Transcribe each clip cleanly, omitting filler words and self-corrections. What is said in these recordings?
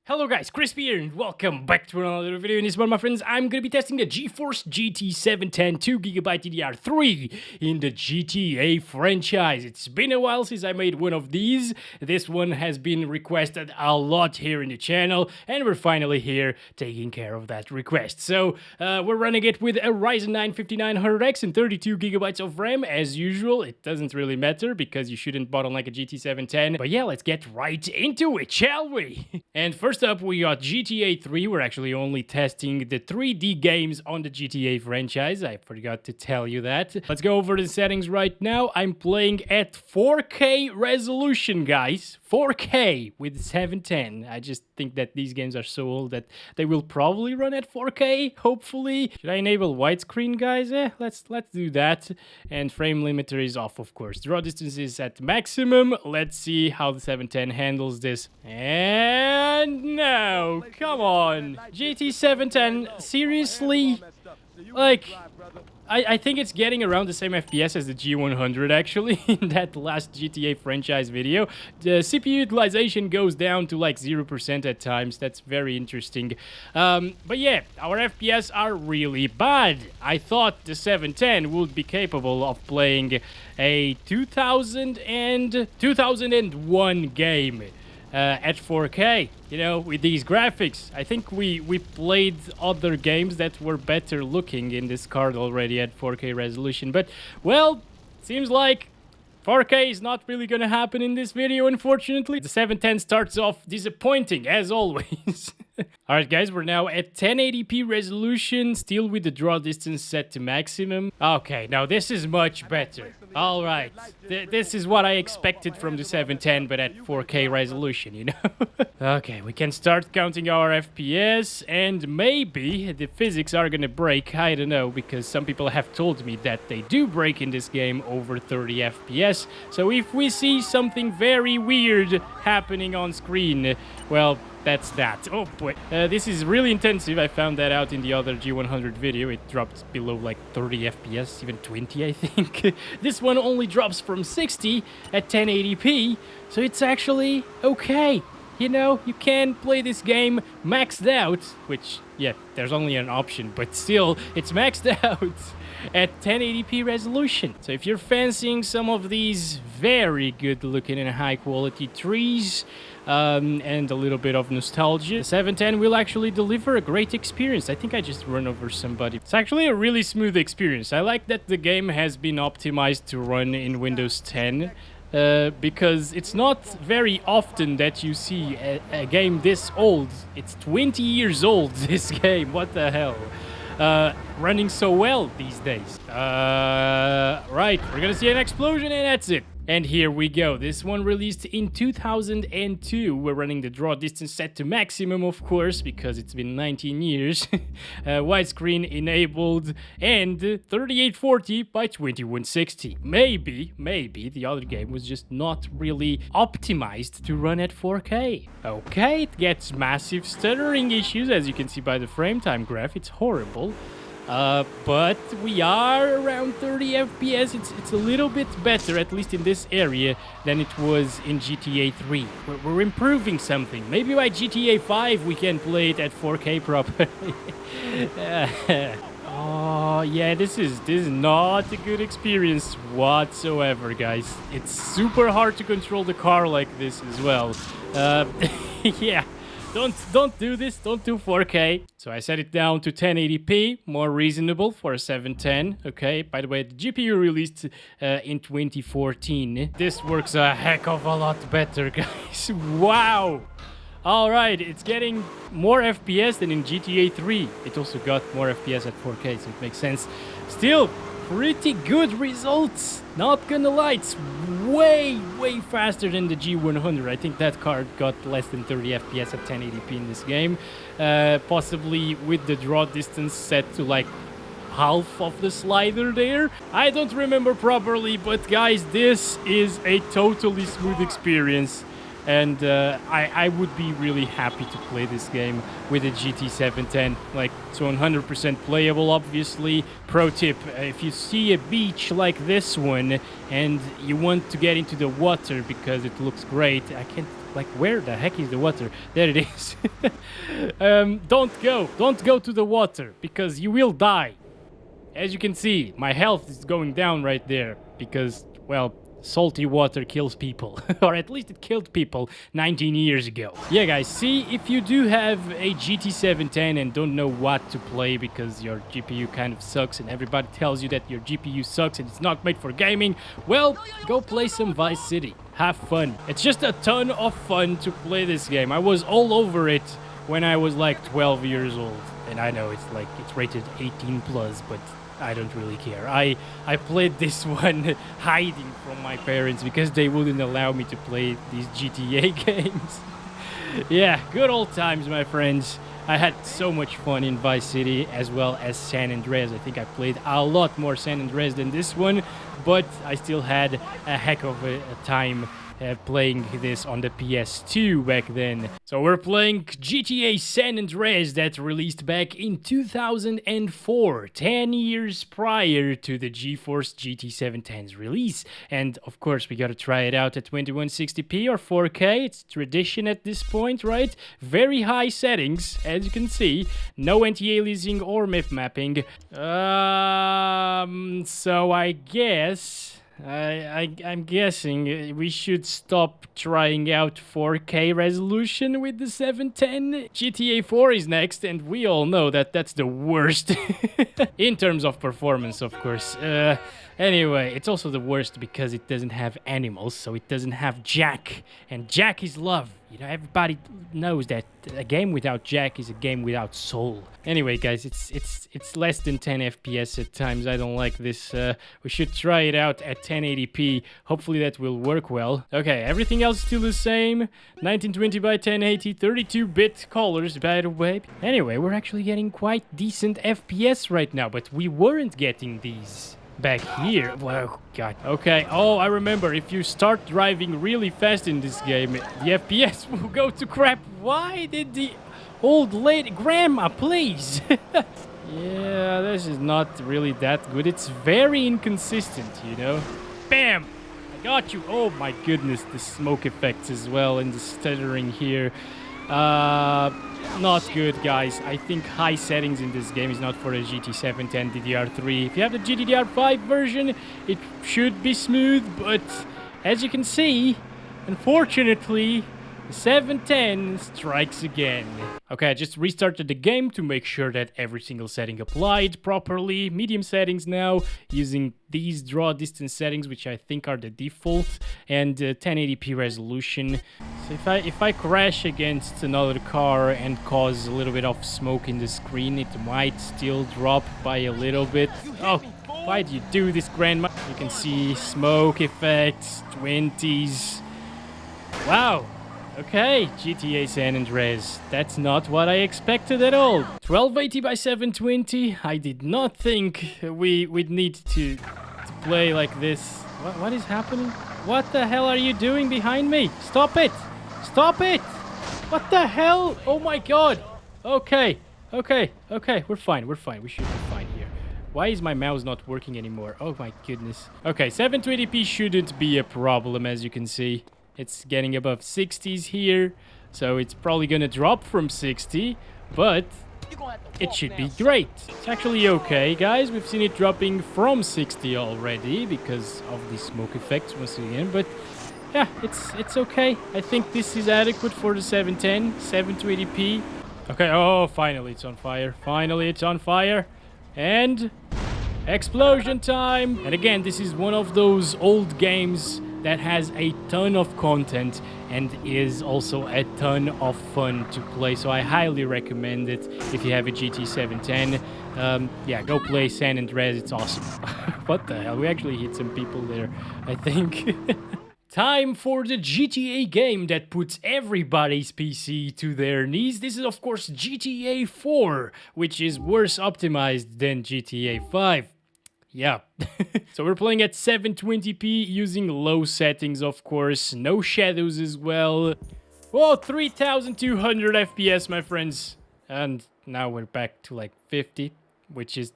Hello guys, Crispy here and welcome back to another video. In this one, my friends, I'm going to be testing the GeForce GT710 2GB DDR3 in the GTA franchise. It's been a while since I made one of these. This one has been requested a lot here in the channel and we're finally here taking care of that request. So we're running it with a Ryzen 9 5900X and 32GB of RAM as usual. It doesn't really matter because you shouldn't bottleneck a GT710. But yeah, let's get right into it, shall we? And first up, we got GTA 3. We're actually only testing the 3D games on the GTA franchise. I forgot to tell you that. Let's go over the settings right now. I'm playing at 4K resolution, guys. 4K with 710. I just think that these games are so old that they will probably run at 4K, hopefully. Should I enable widescreen, guys? Let's do that. And frame limiter is off, of course. Draw distance is at maximum. Let's see how the 710 handles this. And no, come on. GT710, seriously? Like, I think it's getting around the same FPS as the G100 actually in that last GTA franchise video. The CPU utilization goes down to like 0% at times. That's very interesting. But yeah, our FPS are really bad. I thought the 710 would be capable of playing a 2001 game at 4K, you know, with these graphics. I think we played other games that were better looking in this card already at 4K resolution, but well, seems like 4K is not really gonna happen in this video, unfortunately. The 710 starts off disappointing, as always. Alright guys, we're now at 1080p resolution, still with the draw distance set to maximum. Okay, now this is much better. Alright, this is what I expected from the 710, but at 4K resolution, you know? Okay, we can start counting our FPS, and maybe the physics are gonna break, I don't know, because some people have told me that they do break in this game over 30 FPS. So if we see something very weird happening on screen, well, that's that. Oh boy, this is really intensive. I found that out in the other G100 video. It dropped below like 30 FPS, even 20 I think. This one only drops from 60 at 1080p, so it's actually okay. You know, you can play this game maxed out, which, yeah, there's only an option, but still, it's maxed out at 1080p resolution. So if you're fancying some of these very good looking and high quality trees, and a little bit of nostalgia, the 710 will actually deliver a great experience. I think I just run over somebody. It's actually a really smooth experience. I like that the game has been optimized to run in Windows 10. Because it's not very often that you see a game this old. It's 20 years old, this game. What the hell? Running so well these days. Right, we're gonna see an explosion and that's it. And here we go. This one released in 2002. We're running the draw distance set to maximum, of course, because it's been 19 years. Widescreen enabled and 3840 by 2160. Maybe the other game was just not really optimized to run at 4K. Okay, it gets massive stuttering issues, as you can see by the frame time graph. It's horrible. But we are around 30 FPS. It's a little bit better, at least in this area, than it was in GTA 3. We're improving something. Maybe by GTA 5 we can play it at 4K properly. Oh yeah, this is not a good experience whatsoever, guys. It's super hard to control the car like this as well. Yeah. Don't do this, don't do 4K. So I set it down to 1080p, more reasonable for a 710. Okay, by the way, the GPU released in 2014. This works a heck of a lot better, guys. Wow! Alright, it's getting more FPS than in GTA 3. It also got more FPS at 4K, so it makes sense. Still, pretty good results. Not gonna lie, it's way faster than the G100. I think that card got less than 30 FPS at 1080p in this game. Possibly with the draw distance set to like half of the slider there. I don't remember properly, but guys, this is a totally smooth experience. And I would be really happy to play this game with a GT710. Like, so 100% playable, obviously. Pro tip, if you see a beach like this one and you want to get into the water because it looks great, I can't Like, where the heck is the water? There it is. Don't go to the water, because you will die. As you can see, my health is going down right there, because, well, salty water kills people. Or at least it killed people 19 years ago. Yeah, guys, see, if you do have a GT 710 and don't know what to play because your GPU kind of sucks and everybody tells you that your GPU sucks and it's not made for gaming, well, go play some Vice City. Have fun. It's just a ton of fun to play this game. I was all over it when I was like 12 years old. And I know it's rated 18 plus, but I don't really care. I played this one hiding from my parents because they wouldn't allow me to play these GTA games. Yeah, good old times, my friends. I had so much fun in Vice City as well as San Andreas. I think I played a lot more San Andreas than this one, but I still had a heck of a time playing this on the PS2 back then. So we're playing GTA San Andreas that released back in 2004, 10 years prior to the GeForce GT710's release. And of course we gotta try it out at 2160p or 4K, it's tradition at this point, right? Very high settings, as you can see, no anti-aliasing or mip mapping. So I guess... I'm guessing we should stop trying out 4K resolution with the 710. GTA 4 is next, and we all know that that's the worst in terms of performance, of course. Anyway, it's also the worst because it doesn't have animals, so it doesn't have Jack, and Jack is love. You know, everybody knows that a game without Jack is a game without soul. Anyway, guys, it's less than 10 FPS at times. I don't like this. We should try it out at 1080p. Hopefully that will work well. Okay, everything else is still the same. 1920 by 1080, 32-bit colors, by the way. Anyway, we're actually getting quite decent FPS right now, but we weren't getting these back here. Whoa, God. Okay. Oh, I remember. If you start driving really fast in this game, the FPS will go to crap. Why did the old lady... Grandma, please. Yeah, this is not really that good. It's very inconsistent, you know. Bam! I got you. Oh, my goodness. The smoke effects as well and the stuttering here. Not good, guys. I think high settings in this game is not for a GT710 DDR3. If you have the GDDR5 version, it should be smooth, but as you can see, unfortunately, the 710 strikes again. Okay, I just restarted the game to make sure that every single setting applied properly. Medium settings now, using these draw distance settings, which I think are the default, and 1080p resolution. So if I crash against another car and cause a little bit of smoke in the screen, it might still drop by a little bit. Oh, why do you do this, Grandma? You can see smoke effects, 20s. Wow. Okay, GTA San Andreas. That's not what I expected at all. 1280 by 720. I did not think we'd need to play like this. What is happening? What the hell are you doing behind me? Stop it! Stop it! What the hell? Oh my god! Okay, we're fine. We should be fine here. Why is my mouse not working anymore? Oh my goodness. Okay, 720p shouldn't be a problem, as you can see. It's getting above 60s here, so it's probably gonna drop from 60, but it should be great. It's actually okay, guys. We've seen it dropping from 60 already because of the smoke effects once again, but yeah, it's okay. I think this is adequate for the 710, 720p. Okay, oh, finally it's on fire. Finally it's on fire. And explosion time. And again, this is one of those old games that has a ton of content and is also a ton of fun to play, so I highly recommend it if you have a GT710. Yeah, go play San Andreas, it's awesome. What the hell, we actually hit some people there, I think. Time for the GTA game that puts everybody's PC to their knees. This is of course GTA 4, which is worse optimized than GTA 5. Yeah. So we're playing at 720p using low settings, of course. No shadows as well. Whoa, 3200 FPS, my friends. And now we're back to like 50, which is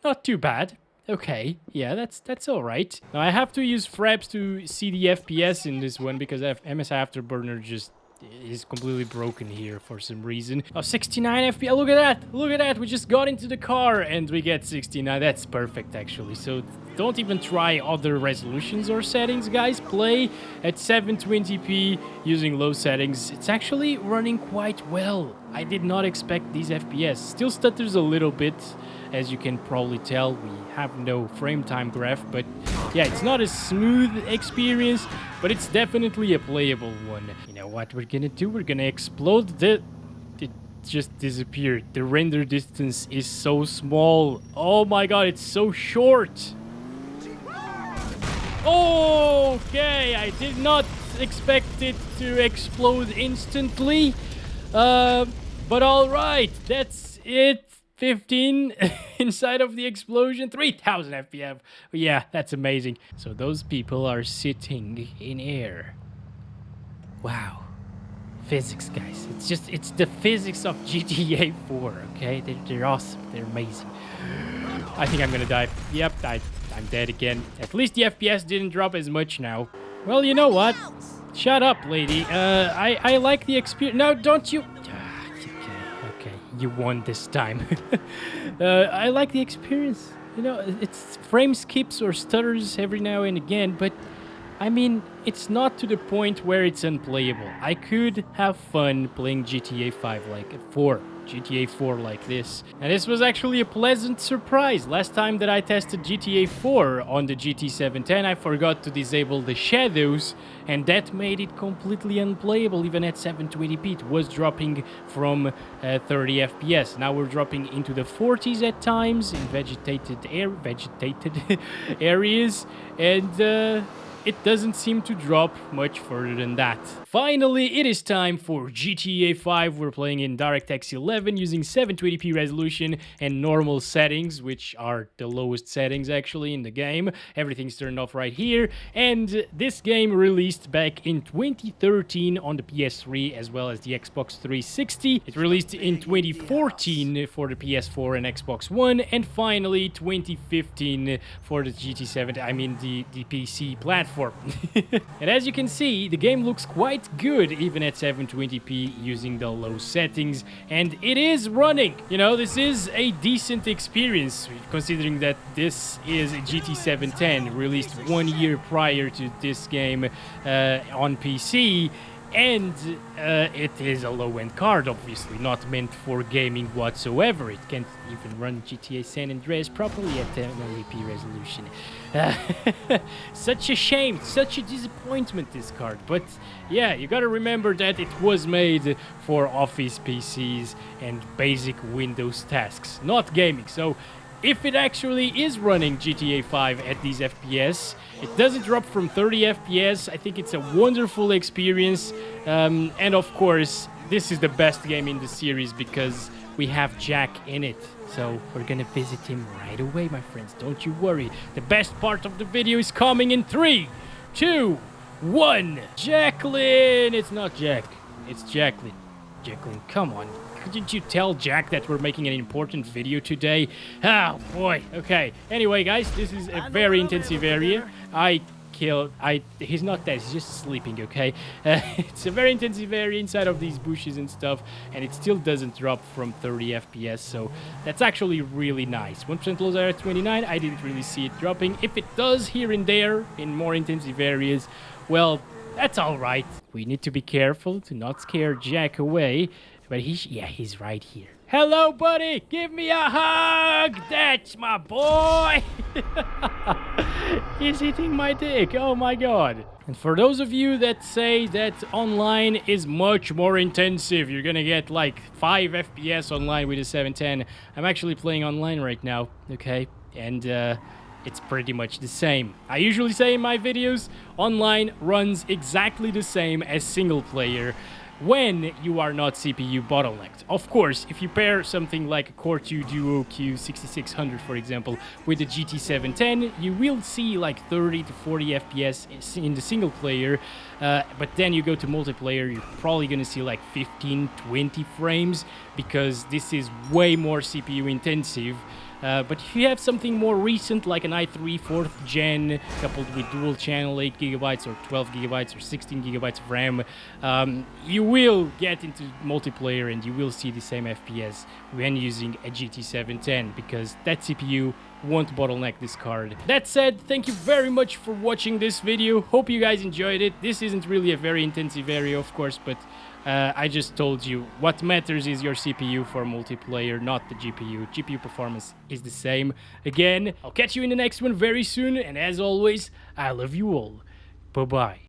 not too bad. Okay, yeah, that's all right. Now I have to use fraps to see the FPS in this one because MSI Afterburner just is completely broken here for some reason. Oh, 69 FPS. Look at that. Look at that. We just got into the car and we get 69. That's perfect, actually. So don't even try other resolutions or settings, guys. Play at 720p using low settings. It's actually running quite well. I did not expect these FPS. Still stutters a little bit, as you can probably tell. We have no frame time graph, but yeah, it's not a smooth experience, but it's definitely a playable one. You know what we're gonna do? We're gonna explode the... It just disappeared. The render distance is so small. Oh my god, it's so short. Okay, I did not expect it to explode instantly. But alright, that's it. 15 inside of the explosion, 3000 FPS. Yeah, that's amazing. So those people are sitting in air. Wow. Physics, guys. It's the physics of GTA 4, okay? They're awesome. They're amazing. I think I'm gonna die. Yep, I'm dead again. At least the FPS didn't drop as much now. Well, you know what? Shut up, lady. I like the experience. No, don't you... Okay, you won this time. I like the experience. You know, it's frame skips or stutters every now and again, but I mean, it's not to the point where it's unplayable. I could have fun playing GTA 5 GTA 4 like this. And this was actually a pleasant surprise. Last time that I tested GTA 4 on the GT710, I forgot to disable the shadows, and that made it completely unplayable even at 720p. It was dropping from 30 FPS. Now we're dropping into the 40s at times in vegetated areas, and it doesn't seem to drop much further than that. Finally, it is time for GTA 5. We're playing in DirectX 11 using 720p resolution and normal settings, which are the lowest settings actually in the game. Everything's turned off right here. And this game released back in 2013 on the PS3 as well as the Xbox 360. It released in 2014 for the PS4 and Xbox One, and finally 2015 for the the PC platform. And as you can see, the game looks quite good even at 720p using the low settings, and it is running. You know, this is a decent experience considering that this is a GT710 released 1 year prior to this game on PC. And it is a low-end card, obviously, not meant for gaming whatsoever. It can't even run GTA San Andreas properly at 1080p resolution. Such a shame, such a disappointment, this card. But yeah, you gotta remember that it was made for office PCs and basic Windows tasks, not gaming. So if it actually is running GTA 5 at these FPS, it doesn't drop from 30 FPS. I think it's a wonderful experience. And of course, this is the best game in the series because we have Jack in it. So we're gonna visit him right away, my friends. Don't you worry. The best part of the video is coming in 3, 2, 1. Jacqueline! It's not Jack. It's Jacqueline. Jacqueline, come on. Couldn't you tell Jack that we're making an important video today? Oh boy. Okay. Anyway, guys, this is a very intensive area. He's not dead, he's just sleeping, okay? It's a very intensive area inside of these bushes and stuff, and it still doesn't drop from 30 FPS, so that's actually really nice. 1% lows are at 29, I didn't really see it dropping. If it does here and there in more intensive areas, well, that's alright. We need to be careful to not scare Jack away, but he's right here. Hello, buddy! Give me a hug! That's my boy! He's eating my dick, oh my god. And for those of you that say that online is much more intensive, you're gonna get like 5 FPS online with a 710. I'm actually playing online right now, okay? And it's pretty much the same. I usually say in my videos, online runs exactly the same as single player when you are not CPU bottlenecked. Of course, if you pair something like a Core 2 Duo Q6600, for example, with the GT710, you will see like 30 to 40 FPS in the single player, but then you go to multiplayer, you're probably gonna see like 15, 20 frames, because this is way more CPU intensive. But if you have something more recent, like an i3 4th gen, coupled with dual channel 8 gigabytes or 12 gigabytes or 16 gigabytes of RAM, you will get into multiplayer and you will see the same FPS when using a GT 710, because that CPU won't bottleneck this card. That said, thank you very much for watching this video. Hope you guys enjoyed it. This isn't really a very intensive area, of course, but I just told you what matters is your CPU for multiplayer, not the GPU. GPU performance is the same. Again, I'll catch you in the next one very soon, and as always, I love you all. Bye-bye.